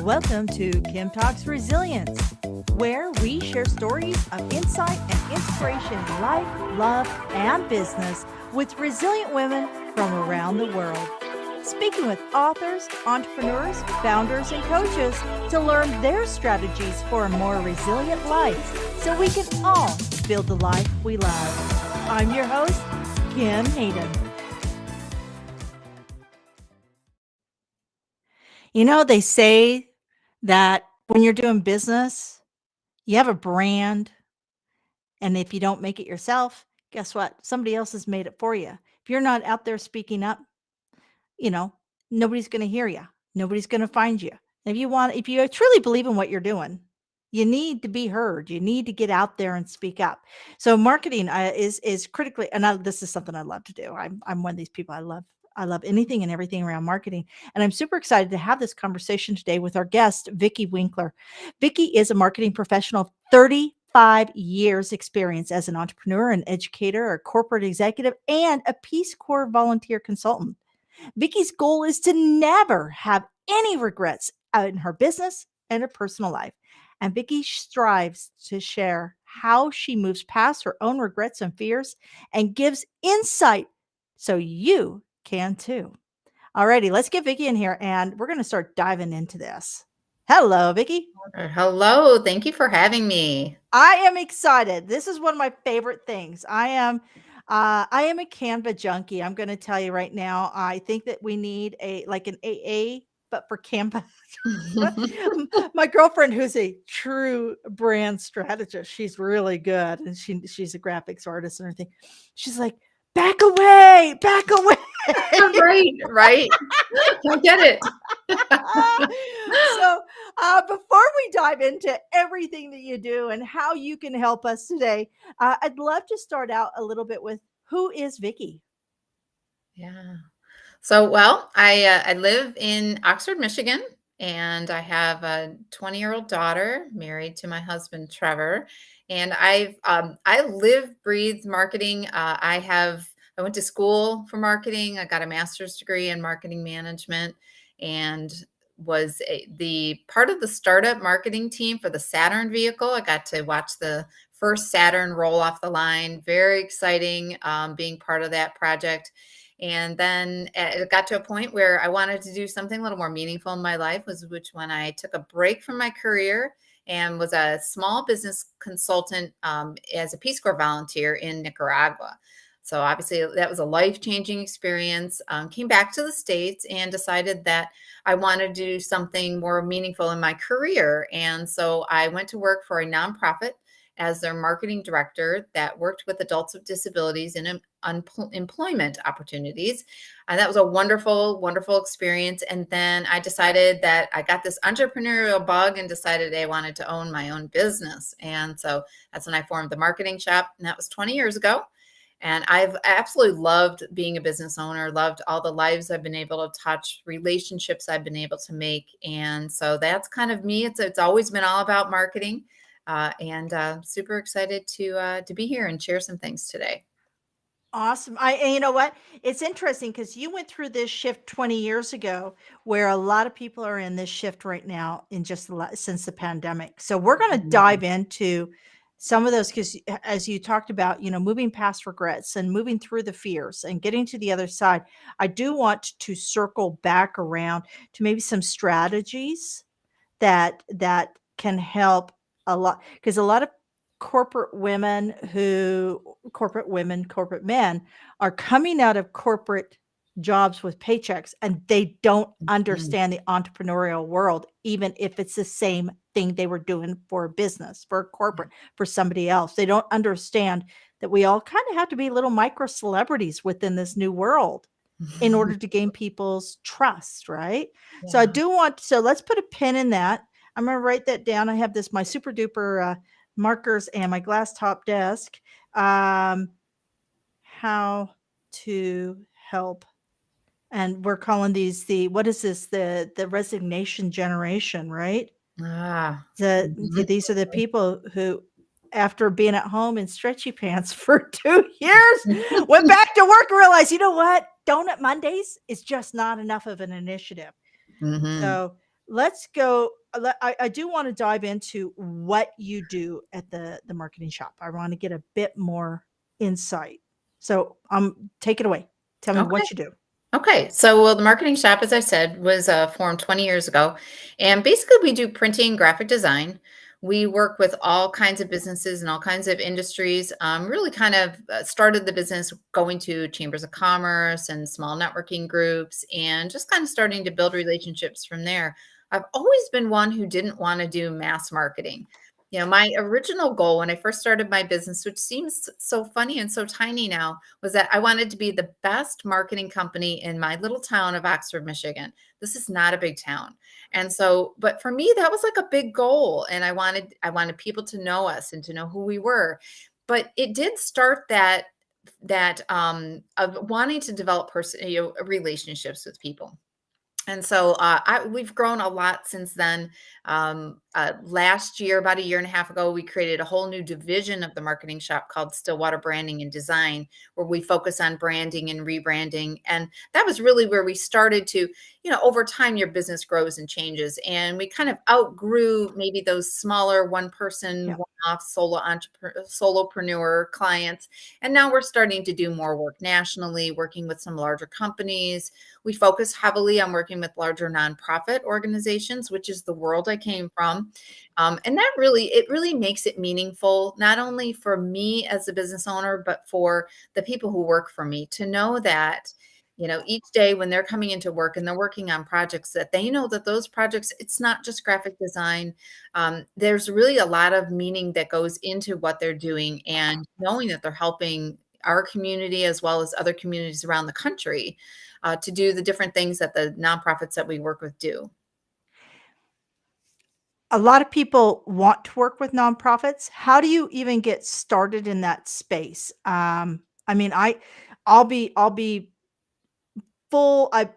Welcome to KimTalks Resilience, where we share stories of insight and inspiration in life, love, and business with resilient women from around the world. Speaking with authors, entrepreneurs, founders, and coaches to learn their strategies for a more resilient life so we can all build the life we love. I'm your host, Kim Hayden. You know, they say that when you're doing business, you have a brand, and if you don't make it yourself, guess what? Somebody else has made it for you. If you're not out there speaking up, nobody's going to hear you. Nobody's going to find you. If you truly believe in what you're doing, you need to be heard. You need to get out there and speak up. So marketing is critically, and this is something I love to do. I'm one of these people. I love anything and everything around marketing. And I'm super excited to have this conversation today with our guest, Vicky Winkler. Vicky is a marketing professional of 35 years experience as an entrepreneur, an educator, a corporate executive, and a Peace Corps volunteer consultant. Vicky's goal is to never have any regrets in her business and her personal life. And Vicky strives to share how she moves past her own regrets and fears and gives insight so you can too. Alrighty, let's get Vicky in here and we're going to start diving into this. Hello, Vicky. Hello. Thank you for having me. I am excited. This is one of my favorite things. I am a Canva junkie. I'm going to tell you right now. I think that we need an AA, but for Canva. My girlfriend, who's a true brand strategist, she's really good, and she's a graphics artist and everything. She's like, back away. Right. I get it. So before we dive into everything that you do and how you can help us today, I'd love to start out a little bit with, who is Vicky? Yeah. So, I live in Oxford, Michigan, and I have a 20-year-old daughter married to my husband, Trevor. And I live, breathe marketing. I went to school for marketing. I got a master's degree in marketing management and was the part of the startup marketing team for the Saturn vehicle. I got to watch the first Saturn roll off the line. Very exciting being part of that project. And then it got to a point where I wanted to do something a little more meaningful in my life, which when I took a break from my career and was a small business consultant as a Peace Corps volunteer in Nicaragua. So obviously that was a life-changing experience. Came back to the States and decided that I wanted to do something more meaningful in my career. And so I went to work for a nonprofit as their marketing director that worked with adults with disabilities in employment opportunities. And that was a wonderful, wonderful experience. And then I decided that I got this entrepreneurial bug and decided I wanted to own my own business. And so that's when I formed the marketing shop. And that was 20 years ago. And I've absolutely loved being a business owner, loved all the lives I've been able to touch, relationships I've been able to make. And so that's kind of me. It's always been all about marketing. And super excited to be here and share some things today. Awesome. And you know what? It's interesting because you went through this shift 20 years ago, where a lot of people are in this shift right now in just since the pandemic. So we're going to dive into some of those because, as you talked about, moving past regrets and moving through the fears and getting to the other side. I do want to circle back around to maybe some strategies that can help a lot, because a lot of corporate men are coming out of corporate jobs with paychecks, and they don't understand the entrepreneurial world, even if it's the same thing they were doing for a business, for a corporate, for somebody else. They don't understand that we all kind of have to be little micro celebrities within this new world in order to gain people's trust, right? Yeah. So let's put a pin in that. I'm going to write that down. I have my super duper markers and my glass top desk. How to help. And we're calling these what is this? The resignation generation, right? These are the people who, after being at home in stretchy pants for 2 years, went back to work and realized, you know what? Donut Mondays is just not enough of an initiative. So let's go. I do want to dive into what you do at the marketing shop. I want to get a bit more insight. So take it away. Tell me Okay. what you do. Okay. So, well, the marketing shop, as I said, was formed 20 years ago. And basically, we do printing, graphic design. We work with all kinds of businesses and all kinds of industries. Really kind of started the business going to chambers of commerce and small networking groups and just kind of starting to build relationships from there. I've always been one who didn't want to do mass marketing. My original goal when I first started my business, which seems so funny and so tiny now, was that I wanted to be the best marketing company in my little town of Oxford, Michigan. This is not a big town. And so, but for me, that was like a big goal. And I wanted people to know us and to know who we were. But it did start that of wanting to develop relationships with people. And so we've grown a lot since then. Last year, about a year and a half ago, we created a whole new division of the marketing shop called Stillwater Branding and Design, where we focus on branding and rebranding. And that was really where we started to, over time, your business grows and changes. And we kind of outgrew maybe those smaller one person, Yeah. one off solopreneur clients. And now we're starting to do more work nationally, working with some larger companies. We focus heavily on working with larger nonprofit organizations, which is the world I came from. And it really makes it meaningful, not only for me as a business owner, but for the people who work for me to know that, each day when they're coming into work and they're working on projects, that they know that those projects, it's not just graphic design. There's really a lot of meaning that goes into what they're doing, and knowing that they're helping our community as well as other communities around the country to do the different things that the nonprofits that we work with do. A lot of people want to work with nonprofits. How do you even get started in that space? I mean, I'll be full I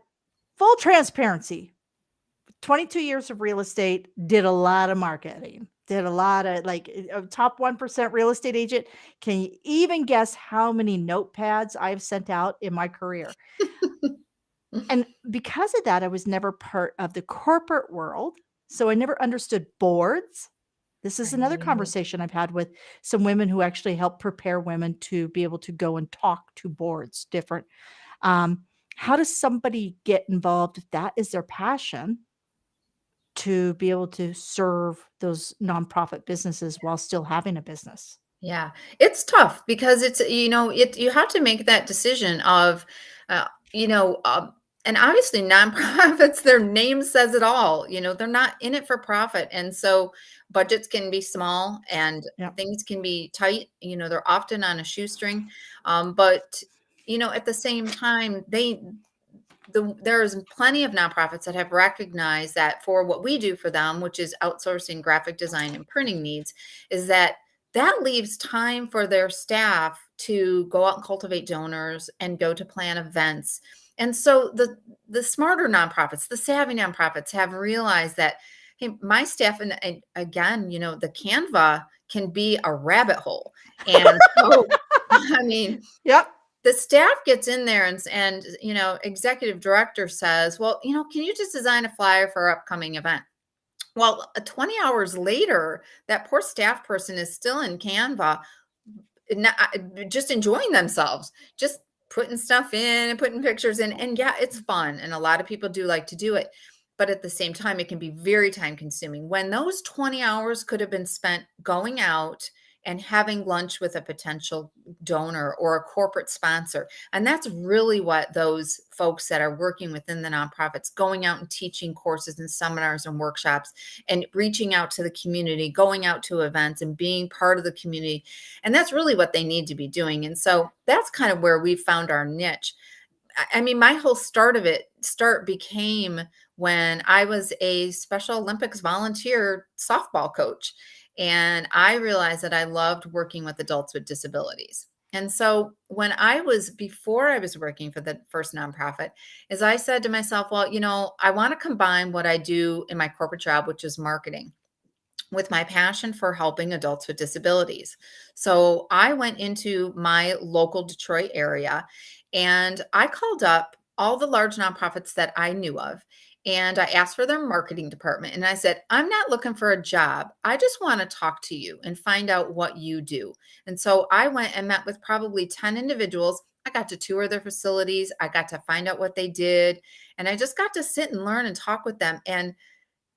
full transparency. 22 years of real estate, did a lot of marketing, did a lot of like a top 1% real estate agent. Can you even guess how many notepads I've sent out in my career? And because of that, I was never part of the corporate world. So I never understood boards. This is another Right. conversation I've had with some women who actually help prepare women to be able to go and talk to boards different. Um, how does somebody get involved if that is their passion to be able to serve those nonprofit businesses while still having a business? Yeah, it's tough because you have to make that decision of, uh, you know, um, and obviously nonprofits, their name says it all. They're not in it for profit, and so budgets can be small and Yeah. things can be tight. They're often on a shoestring, but at the same time, there's plenty of nonprofits that have recognized that for what we do for them, which is outsourcing graphic design and printing needs, is that leaves time for their staff to go out and cultivate donors and go to plan events. And so the smarter nonprofits, the savvy nonprofits have realized that, hey, my staff, and again, the Canva can be a rabbit hole. And so, I mean, Yep. the staff gets in there and executive director says, well, can you just design a flyer for our upcoming event? Well, 20 hours later, that poor staff person is still in Canva, just enjoying themselves, just putting stuff in and putting pictures in. And yeah, it's fun. And a lot of people do like to do it. But at the same time, it can be very time consuming when those 20 hours could have been spent going out and having lunch with a potential donor or a corporate sponsor. And that's really what those folks that are working within the nonprofits, going out and teaching courses and seminars and workshops and reaching out to the community, going out to events and being part of the community. And that's really what they need to be doing. And so that's kind of where we found our niche. I mean, my whole start became when I was a Special Olympics volunteer softball coach. And I realized that I loved working with adults with disabilities. And so before I was working for the first nonprofit, is I said to myself, well, I want to combine what I do in my corporate job, which is marketing, with my passion for helping adults with disabilities. So I went into my local Detroit area and I called up all the large nonprofits that I knew of. And I asked for their marketing department. And I said, I'm not looking for a job. I just want to talk to you and find out what you do. And so I went and met with probably 10 individuals. I got to tour their facilities. I got to find out what they did. And I just got to sit and learn and talk with them. And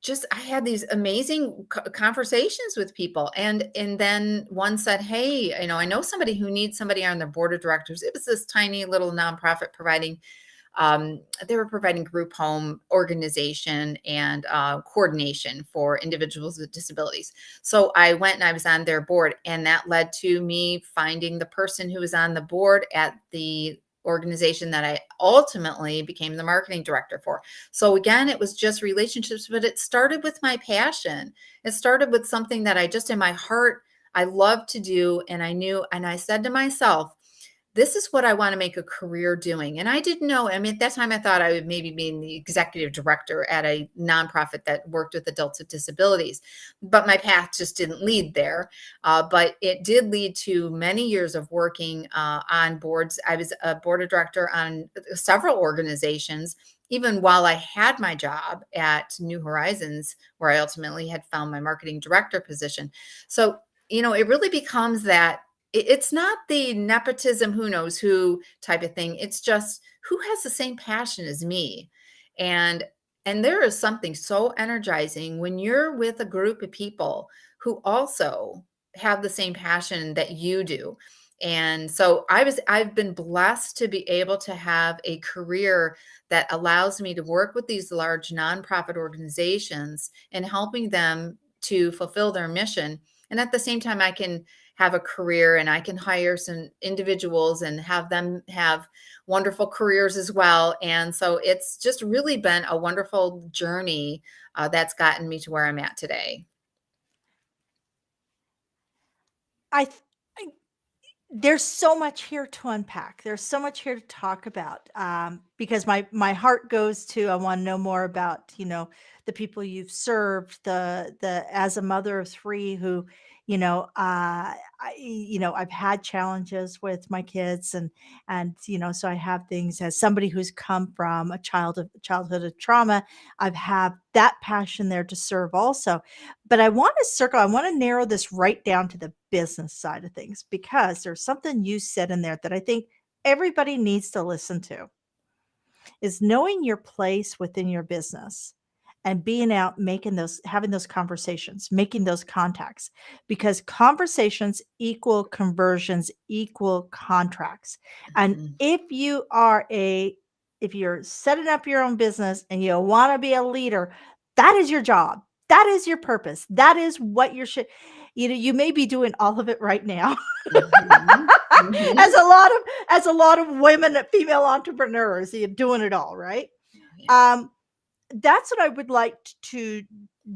just I had these amazing conversations with people, and then one said, hey, I know somebody who needs somebody on their board of directors. It was this tiny little nonprofit providing they were providing group home organization and coordination for individuals with disabilities. So I went and I was on their board, and that led to me finding the person who was on the board at the organization that I ultimately became the marketing director for. So again, it was just relationships, but it started with my passion. It started with something that I just in my heart, I love to do. And I knew, and I said to myself, this is what I want to make a career doing. And I didn't know. I mean, at that time, I thought I would maybe be the executive director at a nonprofit that worked with adults with disabilities. But my path just didn't lead there. But it did lead to many years of working on boards. I was a board of director on several organizations, even while I had my job at New Horizons, where I ultimately had found my marketing director position. So, it really becomes that it's not the nepotism, who knows who type of thing. It's just who has the same passion as me. And there is something so energizing when you're with a group of people who also have the same passion that you do. And so I've been blessed to be able to have a career that allows me to work with these large nonprofit organizations and helping them to fulfill their mission. And at the same time, I can have a career and I can hire some individuals and have them have wonderful careers as well. And so it's just really been a wonderful journey that's gotten me to where I'm at today. I th I There's so much here to unpack. There's so much here to talk about, because my heart goes to I want to know more about the people you've served, the as a mother of three who, I've had challenges with my kids and so I have things as somebody who's come from a childhood of trauma. I've had that passion there to serve also, but I want to narrow this right down to the business side of things because there's something you said in there that I think everybody needs to listen to is knowing your place within your business and being out making those having those conversations, making those contacts because conversations equal conversions equal contracts. And Mhm. if you're setting up your own business and you want to be a leader, that is your job. That is your purpose. That is what you should you may be doing all of it right now. Mhm. Mhm. as a lot of as a lot of women female entrepreneurs, you're doing it all, right? Yeah. Um, that's what I would like to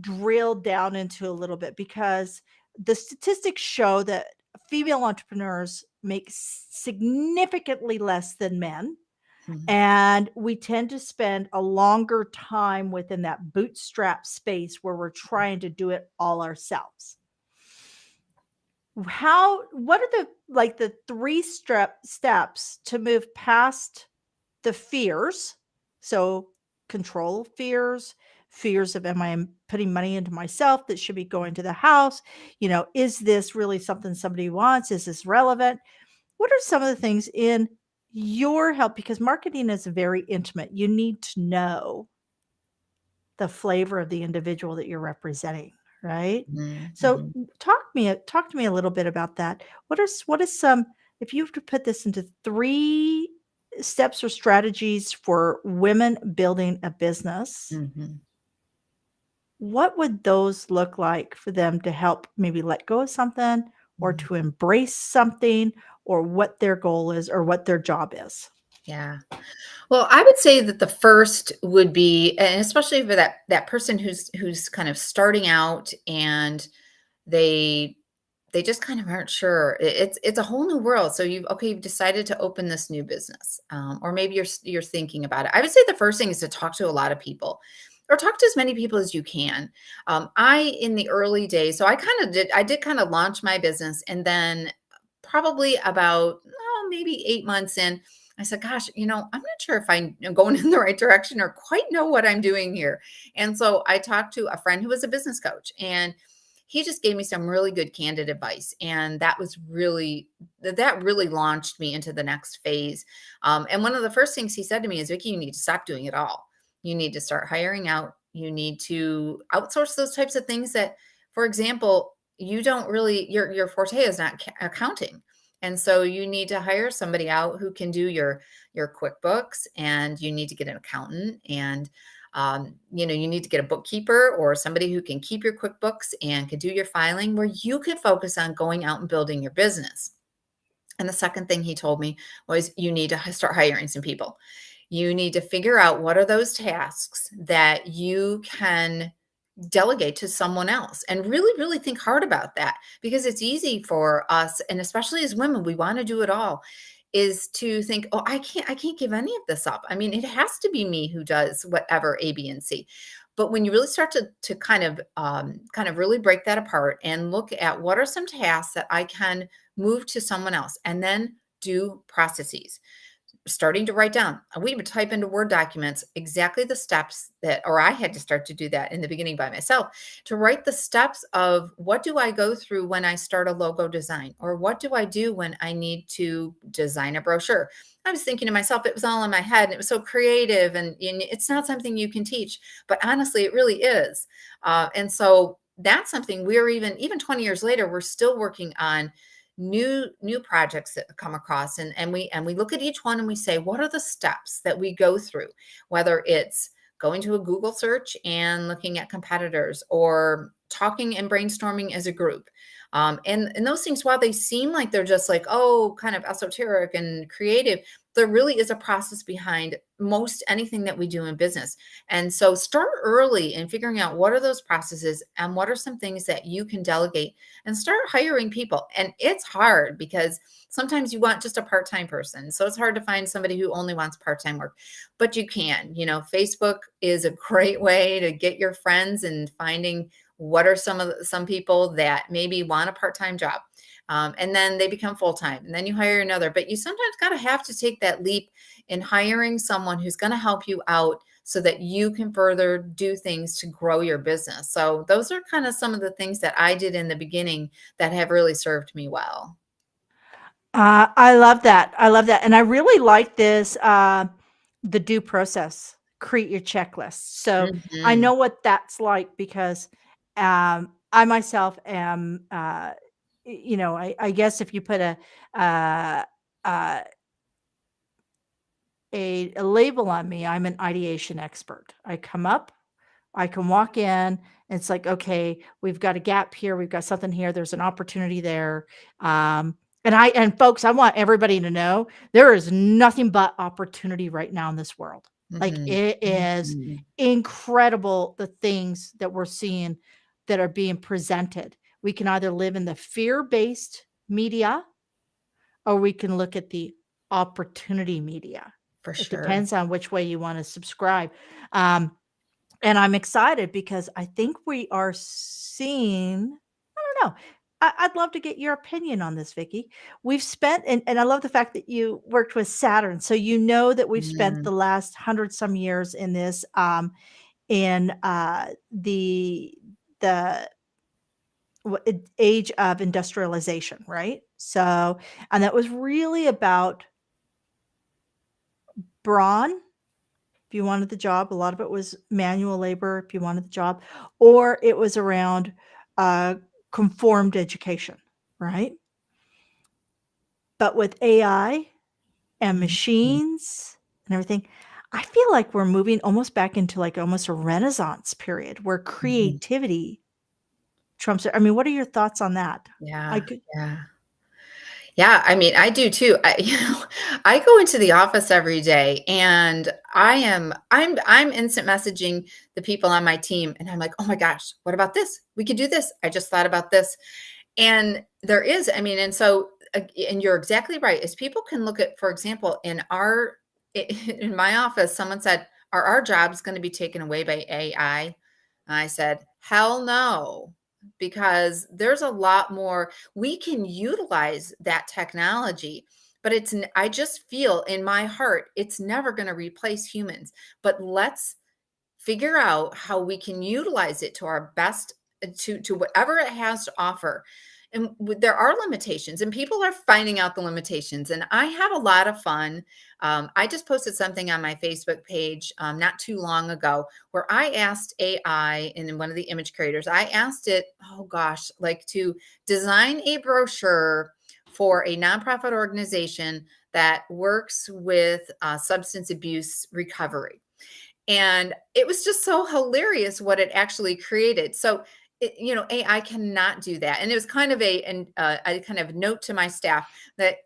drill down into a little bit because the statistics show that female entrepreneurs make significantly less than men. Mhm. And we tend to spend a longer time within that bootstrap space where we're trying to do it all ourselves. What are the three steps to move past the fears? So control fears, fears of am I putting money into myself that should be going to the house? Is this really something somebody wants? Is this relevant? What are some of the things in your help? Because marketing is very intimate. You need to know the flavor of the individual that you're representing, right? Mhm. So Mhm. talk to me a little bit about that. What is some if you have to put this into 3 steps or strategies for women building a business, Mhm. what would those look like for them to help maybe let go of something or Mhm. to embrace something or what their goal is or what their job is? Yeah. Well, I would say that the first would be, and especially for that person who's kind of starting out and they they just kind of aren't sure. It's a whole new world. So you've decided to open this new business, or maybe you're thinking about it. I would say the first thing is to talk to a lot of people, or talk to as many people as you can. I in the early days, so I did kind of launch my business, and then probably about maybe 8 months in, I said, gosh, I'm not sure if I'm going in the right direction or quite know what I'm doing here. And so I talked to a friend who was a business coach, and he just gave me some really good candid advice. And that really launched me into the next phase. And one of the first things he said to me is, Vicky, you need to stop doing it all. You need to start hiring out. You need to outsource those types of things that, for example, you don't really, your forte is not accounting. And so you need to hire somebody out who can do your QuickBooks, and you need to get an accountant, and you need to get a bookkeeper or somebody who can keep your QuickBooks and can do your filing, where you could focus on going out and building your business. And the second thing he told me was, you need to start hiring some people. You need to figure out what are those tasks that you can delegate to someone else, and really, really think hard about that, because it's easy for us, and especially as women, we want to do it all, is to think, oh, I can't give any of this up. I mean, it has to be me who does whatever A, B, and C. But when you really start to kind of really break that apart and look at what are some tasks that I can move to someone else, and then do processes, starting to write down. We would type into Word documents exactly the steps that, or I had to start to do that in the beginning by myself, to write the steps of what do I go through when I start a logo design, or what do I do when I need to design a brochure. I was thinking to myself, it was all in my head, and it was so creative, and it's not something you can teach, but honestly, it really is. And so that's something we're even 20 years later, we're still working on new projects that come across, and we look at each one and we say, what are the steps that we go through, whether it's going to a Google search and looking at competitors, or talking and brainstorming as a group. And those things, while they seem like they're just like, oh, kind of esoteric and creative, there really is a process behind most anything that we do in business. And so start early in figuring out what are those processes, and what are some things that you can delegate, and start hiring people. And it's hard, because sometimes you want just a part-time person. So it's hard to find somebody who only wants part-time work, but you can. Facebook is a great way to get your friends, and finding what are some people that maybe want a part-time job. And then they become full-time, and then you hire another. But you sometimes have to take that leap in hiring someone who's going to help you out, so that you can further do things to grow your business. So those are kind of some of the things that I did in the beginning that have really served me well. I love that. I love that. And I really like this, the due process, create your checklist. So I Mhm. know what that's like, because I myself am, I guess if you put uh, uh, a label on me, I'm an ideation expert. I come up, I can walk in, and it's like, okay, we've got a gap here, we've got something here, there's an opportunity there. And folks, I want everybody to know there is nothing but opportunity right now in this world. Like, Mhm. it is Mhm. incredible the things that we're seeing that are being presented. We can either live in the fear-based media, or we can look at the opportunity media. For It sure. depends on which way you want to subscribe. Um, and I'm excited, because I think we are seeing, I don't know. I'd love to get your opinion on this, Vicky. We've spent, and I love the fact that you worked with Saturn. So you know that we've spent Mm. the last 100 some years in this, in the age of industrialization, right? So, and that was really about brawn. If you wanted the job, a lot of it was manual labor if you wanted the job, or it was around uh, conformed education, right? But with AI and Mhm. machines and everything, I feel like we're moving almost back into like almost a renaissance period where Mhm. creativity trumps it. I mean, what are your thoughts on that? I Yeah, could, yeah. Yeah, I mean, I do too. I go into the office every day, and I'm instant messaging the people on my team, and I'm like, "Oh my gosh, what about this? We could do this. I just thought about this." And there is, I mean, and so and you're exactly right. As people can look at, for example, in my office, someone said, "Are our jobs going to be taken away by AI?" And I said, "Hell no." Because there's a lot more we can utilize that technology but I just feel in my heart, it's never going to replace humans. But let's figure out how we can utilize it to our best, to whatever it has to offer. And there are limitations, and people are finding out the limitations, and I have a lot of fun. I just posted something on my Facebook page not too long ago where I asked AI, and one of the image creators, I asked it, oh gosh, like to design a brochure for a nonprofit organization that works with substance abuse recovery. And it was just so hilarious what it actually created. So, AI cannot do that. And it was kind of a kind of note to my staff that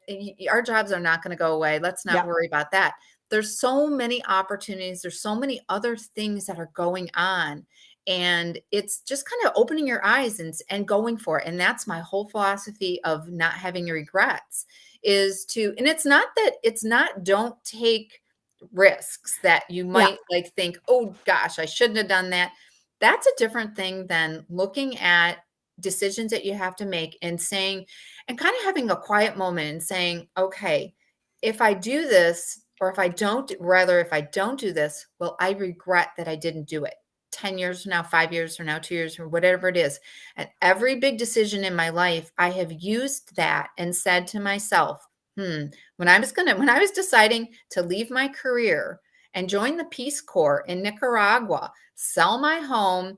our jobs are not going to go away. Let's not Yeah. worry about that. There's so many opportunities. There's so many other things that are going on. And it's just kind of opening your eyes and going for it. And that's my whole philosophy of not having regrets and it's not don't take risks that you Yeah. might like think, oh gosh, I shouldn't have done that. That's a different thing than looking at decisions that you have to make and saying, and kind of having a quiet moment and saying, okay, if I do this, or if I don't do this, well, I regret that I didn't do it 10 years from now, 5 years from now, 2 years, or whatever it is. And every big decision in my life, I have used that and said to myself, when I was deciding to leave my career and join the Peace Corps in Nicaragua, sell my home,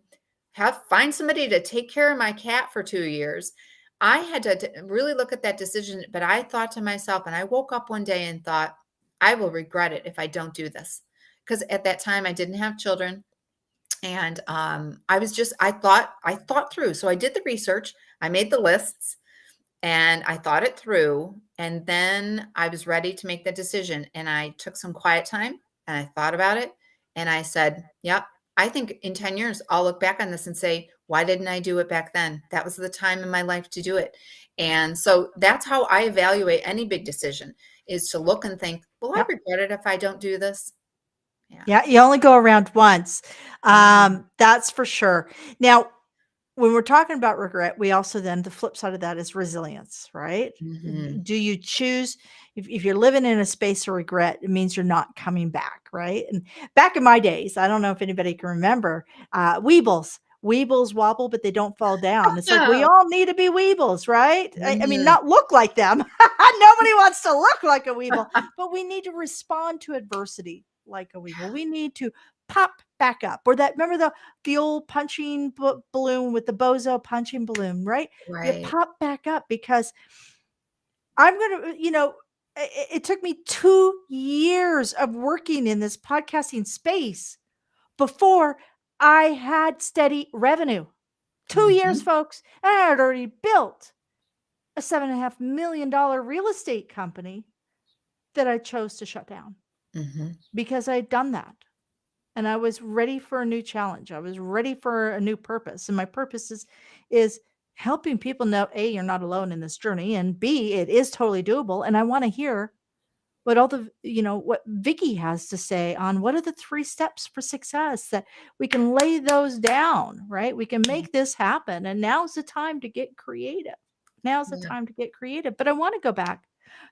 find somebody to take care of my cat for 2 years, I had to really look at that decision. But I thought to myself, and I woke up one day and thought, I will regret it if I don't do this. Because at that time I didn't have children. And I thought through. So I did the research, I made the lists, and I thought it through, and then I was ready to make the decision, and I took some quiet time, and I thought about it, and I said, "Yep, I think in 10 years, I'll look back on this and say, why didn't I do it back then? That was the time in my life to do it." And so that's how I evaluate any big decision, is to look and think, "Will I Yeah. regret it if I don't do this?" Yeah. Yeah. You only go around once. Yeah. That's for sure. Now, when we're talking about regret, we also then the flip side of that is resilience, right? Mhm. Do you choose if you're living in a space of regret, it means you're not coming back, right? And back in my days, I don't know if anybody can remember, Weebles. Weebles wobble, but they don't fall down. It's like we Oh. all need to be Weebles, right? I mean, Mhm. not look like them. Nobody wants to look like a Weeble, but we need to respond to adversity like a Weeble. We need to pop back up. Or that, remember the old punching balloon with the bozo punching balloon, right? You Right. pop back up because I'm going to, it took me 2 years of working in this podcasting space before I had steady revenue. 2 years, Mhm. folks. And I had already built a $7.5 million real estate company that I chose to shut down Mhm. because I had done that. And I was ready for a new challenge. I was ready for a new purpose. And my purpose is helping people know, A, you're not alone in this journey, and B, it is totally doable. And I want to hear what what Vicky has to say on what are the 3 steps for success that we can lay those down, right? We can make this happen. And now's the time to get creative. Now's the Yeah. time to get creative. But I want to go back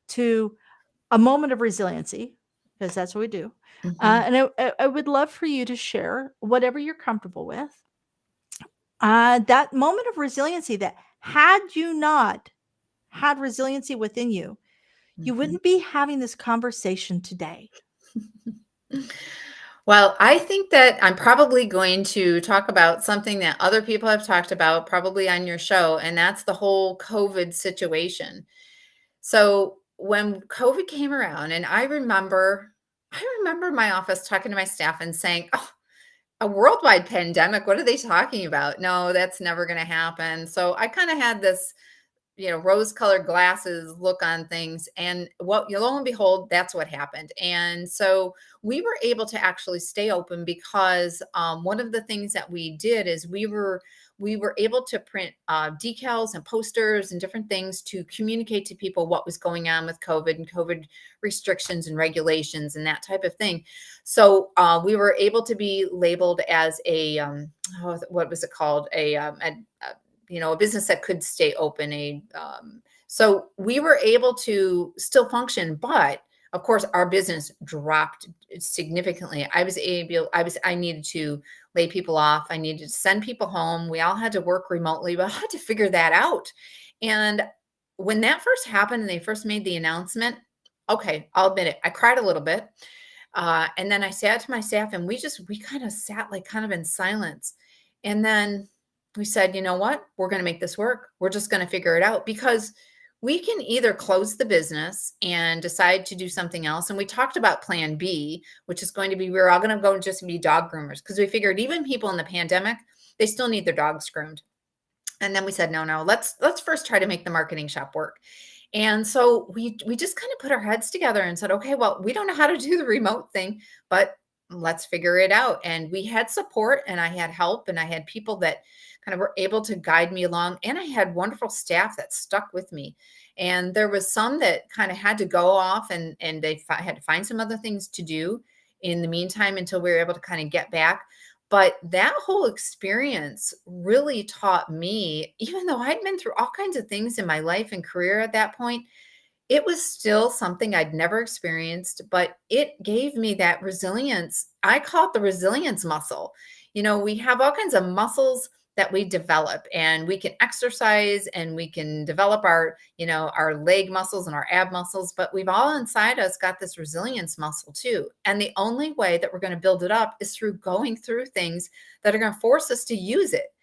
to a moment of resiliency, because that's what we do. Mhm. And I would love for you to share whatever you're comfortable with. That moment of resiliency that had you not had resiliency within you, you Mhm. wouldn't be having this conversation today. Well, I think that I'm probably going to talk about something that other people have talked about probably on your show, and that's the whole COVID situation. So, when COVID came around, and I remember my office talking to my staff and saying, "Oh, a worldwide pandemic, what are they talking about? No, that's never going to happen." So, I kind of had this rose-colored glasses look on things. And lo and behold, that's what happened. And so we were able to actually stay open because one of the things that we did is we were able to print decals and posters and different things to communicate to people what was going on with COVID and COVID restrictions and regulations and that type of thing. So we were able to be labeled as what was it called? A business that could stay open, So we were able to still function, but of course our business dropped significantly. I needed to lay people off. I needed to send people home. We all had to work remotely, but I had to figure that out. And when that first happened and they first made the announcement, okay, I'll admit it, I cried a little bit. And then I sat to my staff and we kind of sat like kind of in silence. And then we said, you know what? We're going to make this work. We're just going to figure it out because we can either close the business and decide to do something else. And we talked about plan B, which is going to be, we're all going to go and just be dog groomers because we figured even people in the pandemic, they still need their dogs groomed. And then we said, no, let's first try to make the marketing shop work. And so we just kind of put our heads together and said, okay, well, we don't know how to do the remote thing, but let's figure it out. And we had support and I had help and I had people that kind of were able to guide me along. And I had wonderful staff that stuck with me. And there was some that kind of had to go off and they had to find some other things to do in the meantime until we were able to kind of get back. But that whole experience really taught me, even though I'd been through all kinds of things in my life and career at that point, it was still something I'd never experienced, but it gave me that resilience. I call it the resilience muscle. We have all kinds of muscles that we develop and we can exercise and we can develop our leg muscles and our ab muscles, but we've all inside us got this resilience muscle too. And the only way that we're going to build it up is through going through things that are going to force us to use it.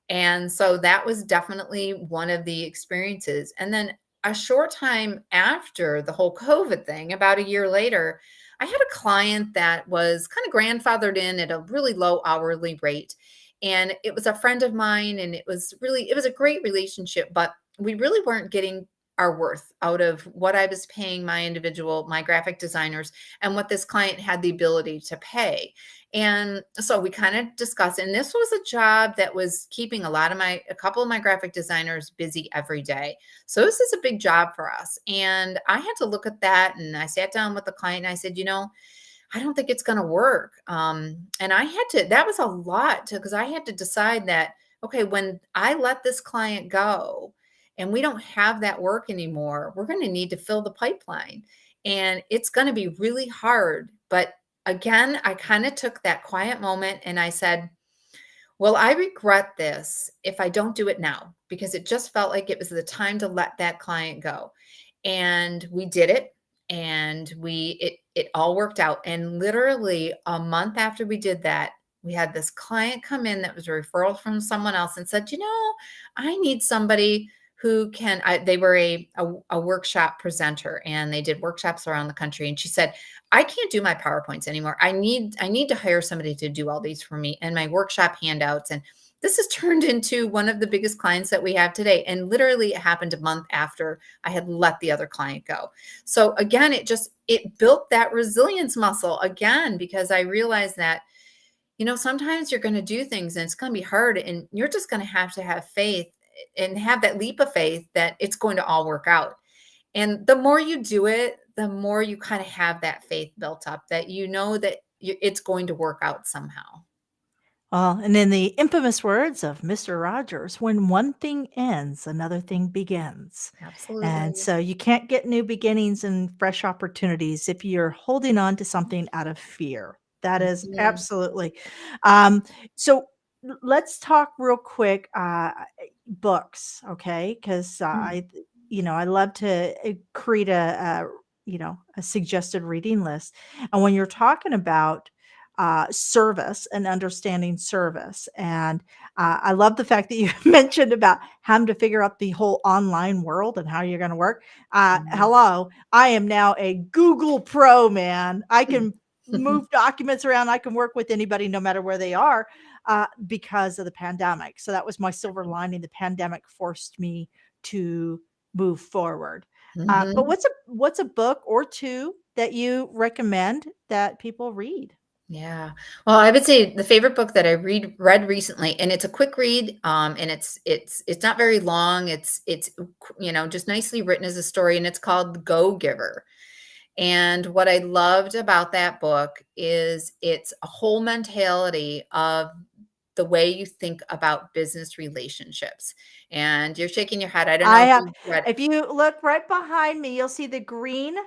And so that was definitely one of the experiences. And then a short time after the whole COVID thing, about a year later, I had a client that was kind of grandfathered in at a really low hourly rate. And it was a friend of mine, and it was a great relationship, but we really weren't getting our worth out of what I was paying my graphic designers and what this client had the ability to pay. And so we kind of discussed, and this was a job that was keeping a couple of my graphic designers busy every day. So this is a big job for us. And I had to look at that and I sat down with the client and I said, I don't think it's going to work. And that was a lot because I had to decide that, okay, when I let this client go and we don't have that work anymore, we're going to need to fill the pipeline and it's going to be really hard. But again, I kind of took that quiet moment and I said, well, I regret this if I don't do it now because it just felt like it was the time to let that client go. And we did it and it all worked out. And literally a month after we did that, we had this client come in that was a referral from someone else and said, I need somebody who they were a workshop presenter and they did workshops around the country. And she said, I can't do my PowerPoints anymore. I need to hire somebody to do all these for me and my workshop handouts. And this has turned into one of the biggest clients that we have today. And literally it happened a month after I had let the other client go. So again, it built that resilience muscle again, because I realized that, sometimes you're going to do things and it's going to be hard and you're just going to have faith and have that leap of faith that it's going to all work out. And the more you do it, the more you kind of have that faith built up that that it's going to work out somehow. Well, and in the infamous words of Mr. Rogers, when one thing ends, another thing begins. And Absolutely. so you can't get new beginnings and fresh opportunities if you're holding on to something out of fear. That is Mhm. absolutely. Um, so let's talk real quick books, okay? Because Mm, I love to create a suggested reading list. And when you're talking about service and understanding service. And I love the fact that you mentioned about having to figure out the whole online world and how you're going to work. mhm. Hello, I am now a Google Pro, man. I Mm. can move documents around. I can work with anybody, no matter where they are, because of the pandemic. So that was my silver lining. The pandemic forced me to move forward. But Mhm. what's a book or two that you recommend that people read? Yeah. Well, I would say the favorite book that I read recently, and it's a quick read, and it's not very long. It's just nicely written as a story, and it's called The Go Giver. And what I loved about that book is it's a whole mentality of the way you think about business relationships. And you're shaking your head. I don't know I if have you read it. if you look right behind me, you'll see the green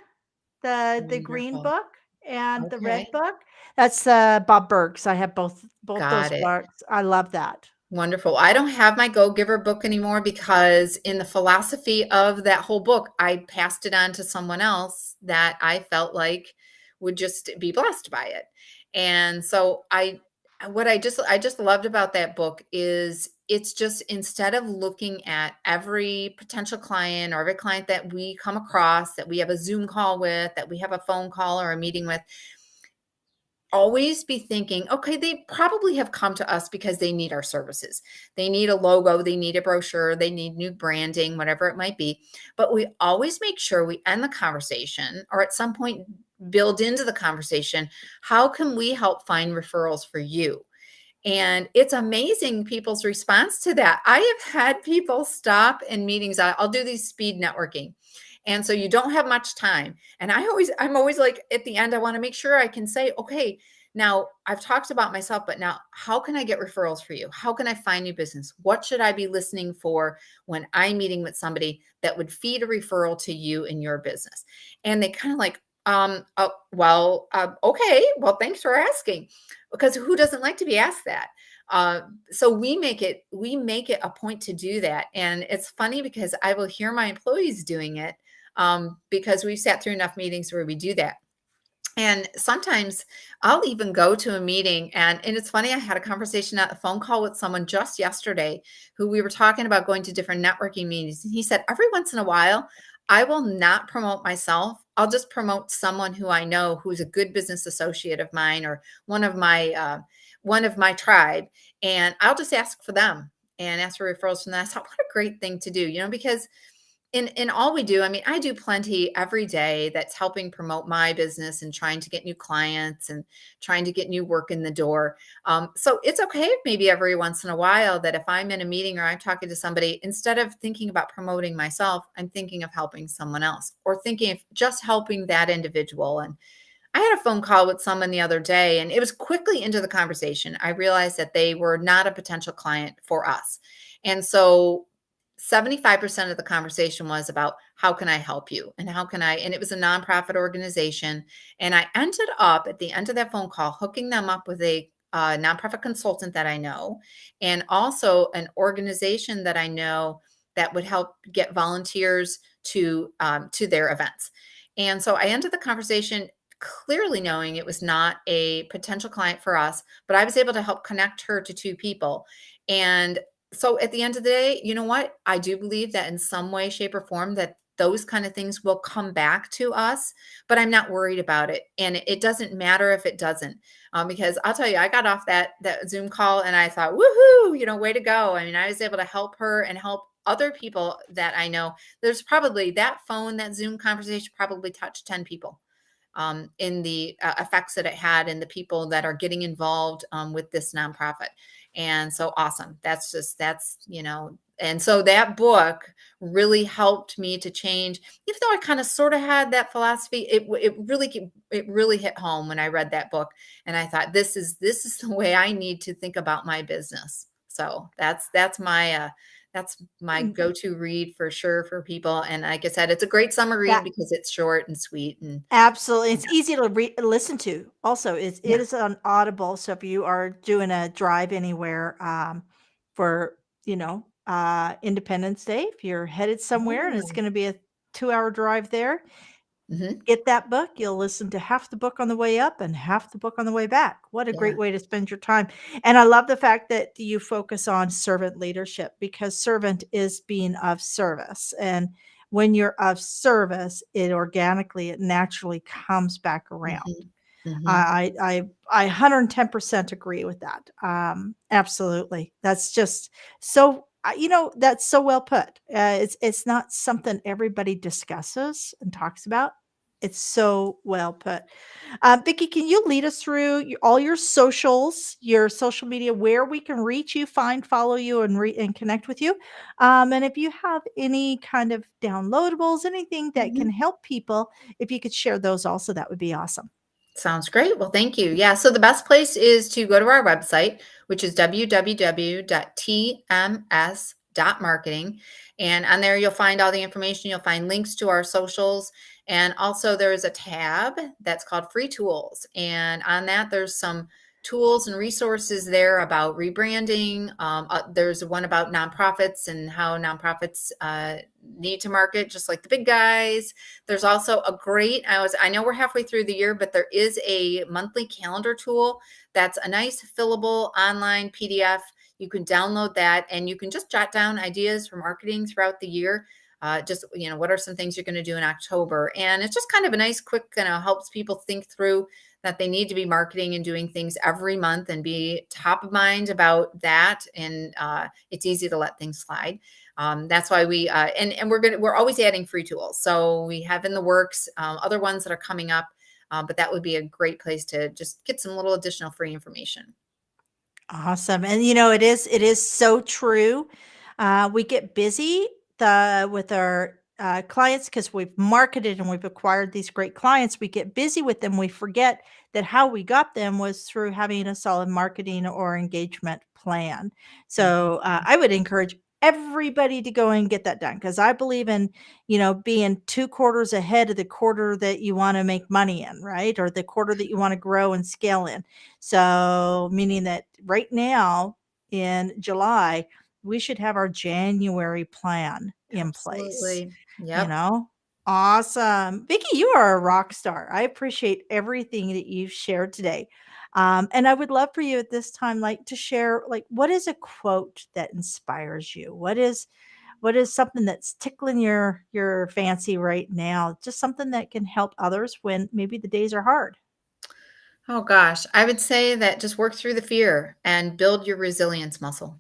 green Wonderful. book and the red Okay. book. That's, Bob Burks. I have both those Got it. books. I love that. Wonderful. I don't have my Go Giver book anymore because in the philosophy of that whole book, I passed it on to someone else that I felt like would just be blessed by it. And so what I just loved about that book is it's just instead of looking at every potential client or every client that we come across, that we have a Zoom call with, that we have a phone call or a meeting with, always be thinking, okay, they probably have come to us because they need our services. They need a logo, they need a brochure, they need new branding, whatever it might be. But we always make sure we end the conversation or at some point build into the conversation, how can we help find referrals for you? And it's amazing people's response to that. I have had people stop in meetings. I'll do these speed networking. And so you don't have much time. And I'm always like at the end, I want to make sure I can say, okay, now I've talked about myself, but now how can I get referrals for you? How can I find new business? What should I be listening for when I'm meeting with somebody that would feed a referral to you in your business? And they kind of like, okay, well, thanks for asking, because who doesn't like to be asked that? So we make it a point to do that. And it's funny because I will hear my employees doing it, because we've sat through enough meetings where we do that. And sometimes I'll even go to a meeting and it's funny, I had a conversation a phone call with someone just yesterday who we were talking about going to different networking meetings. And he said, every once in a while, I will not promote myself. I'll just promote someone who I know who's a good business associate of mine or one of my tribe. And I'll just ask for them and ask for referrals from that. I thought, what a great thing to do, because in all we do, I mean, I do plenty every day that's helping promote my business and trying to get new clients and trying to get new work in the door. So it's okay if maybe every once in a while that if I'm in a meeting or I'm talking to somebody, instead of thinking about promoting myself, I'm thinking of helping someone else or thinking of just helping that individual. And I had a phone call with someone the other day, and it was quickly into the conversation. I realized that they were not a potential client for us. And so 75% of the conversation was about how can I help you and and it was a nonprofit organization. And I ended up at the end of that phone call hooking them up with a nonprofit consultant that I know, and also an organization that I know that would help get volunteers to their events. And so I ended the conversation clearly knowing it was not a potential client for us, but I was able to help connect her to two people. And so at the end of the day, you know what? I do believe that in some way, shape, or form that those kind of things will come back to us, but I'm not worried about it. And it doesn't matter if it doesn't, because I'll tell you, I got off that Zoom call and I thought, woohoo, way to go. I mean, I was able to help her and help other people that I know. There's probably that Zoom conversation probably touched 10 people, in the effects that it had and the people that are getting involved with this nonprofit. And so awesome. And so that book really helped me to change, even though I kind of sort of had that philosophy, it really hit home when I read that book. And I thought, this is the way I need to think about my business. So that's my Mm, go-to read for sure for people. And like I said, it's a great summer read that because it's short and sweet and absolutely, it's easy to listen to. Also, it yeah. is on Audible, so if you are doing a drive anywhere, for, Independence Day, if you're headed somewhere and it's Oh, gonna be a 2-hour drive there, mhm. get that book, you'll listen to half the book on the way up and half the book on the way back. What a Yeah. great way to spend your time. And I love the fact that you focus on servant leadership because servant is being of service. And when you're of service, it naturally comes back around. Mhm. Mhm. I 110% agree with that. Absolutely. That's just that's so well put. It's not something everybody discusses and talks about. It's so well put. Vicky, can you lead us through all your socials, your social media, where we can reach you, follow you, and connect with you? And if you have any kind of downloadables, anything that can Mhm. help people, if you could share those also, that would be awesome. Sounds great. Well, thank you. Yeah, so the best place is to go to our website, which is www.tms.marketing. And on there, you'll find all the information. You'll find links to our socials. And also, there is a tab that's called Free Tools. And on that, there's some tools and resources there about rebranding. There's one about nonprofits and how nonprofits need to market just like the big guys. There's also a great, I know we're halfway through the year, but there is a monthly calendar tool that's a nice fillable online PDF. You can download that and you can just jot down ideas for marketing throughout the year. Just, what are some things you're going to do in October? And it's just kind of a nice, quick, helps people think through that they need to be marketing and doing things every month and be top of mind about that. And it's easy to let things slide. That's why we're always adding free tools. So we have in the works other ones that are coming up, but that would be a great place to just get some little additional free information. Awesome. And it is so true. We get busy with our clients because we've marketed and we've acquired these great clients. We get busy with them. We forget that how we got them was through having a solid marketing or engagement plan. So I would encourage everybody to go and get that done because I believe in, being 2 quarters ahead of the quarter that you want to make money in, right? Or the quarter that you want to grow and scale in. So meaning that right now in July, we should have our January plan in place, Absolutely. you Yep. know? Awesome. Vicky, you are a rock star. I appreciate everything that you've shared today. And I would love for you at this time, to share, what is a quote that inspires you? What is something that's tickling your fancy right now? Just something that can help others when maybe the days are hard. Oh gosh, I would say that just work through the fear and build your resilience muscle.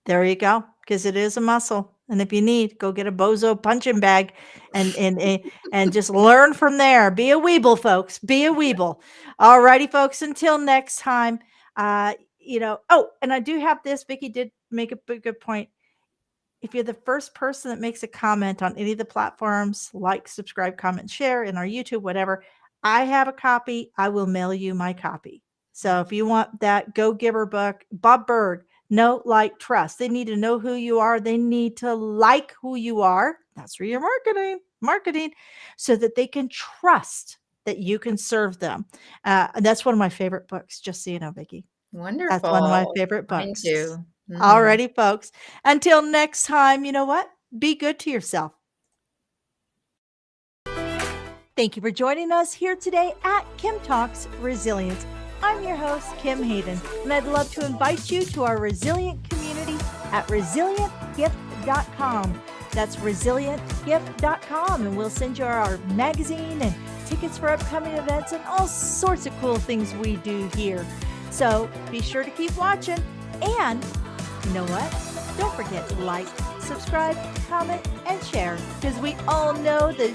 There you go, because it is a muscle, and if you need, go get a bozo punching bag and just learn from there. Be a weeble, folks, be a weeble. Alrighty, folks, until next time, and I do have this, Vicky did make a good point. If you're the first person that makes a comment on any of the platforms, like, subscribe, comment, share in our YouTube, whatever, I have a copy. I will mail you my copy. So if you want that Go Giver book, Bob Berg, Know, Like, Trust. They need to know who you are. They need to like who you are. That's where you're marketing so that they can trust that you can serve them. And that's one of my favorite books, just so you know, Vicky. That's one of my Wonderful. favorite Mine books. too. Mhm. Alrighty, folks. Until next time, you know what? Be good to yourself. Thank you for joining us here today at Kim Talks Resilience. I'm your host, Kim Hayden, and I'd love to invite you to our resilient community at resilientgift.com. That's resilientgift.com, and we'll send you our magazine and tickets for upcoming events and all sorts of cool things we do here. So be sure to keep watching, and you know what? Don't forget to like, subscribe, comment, and share, because we all know that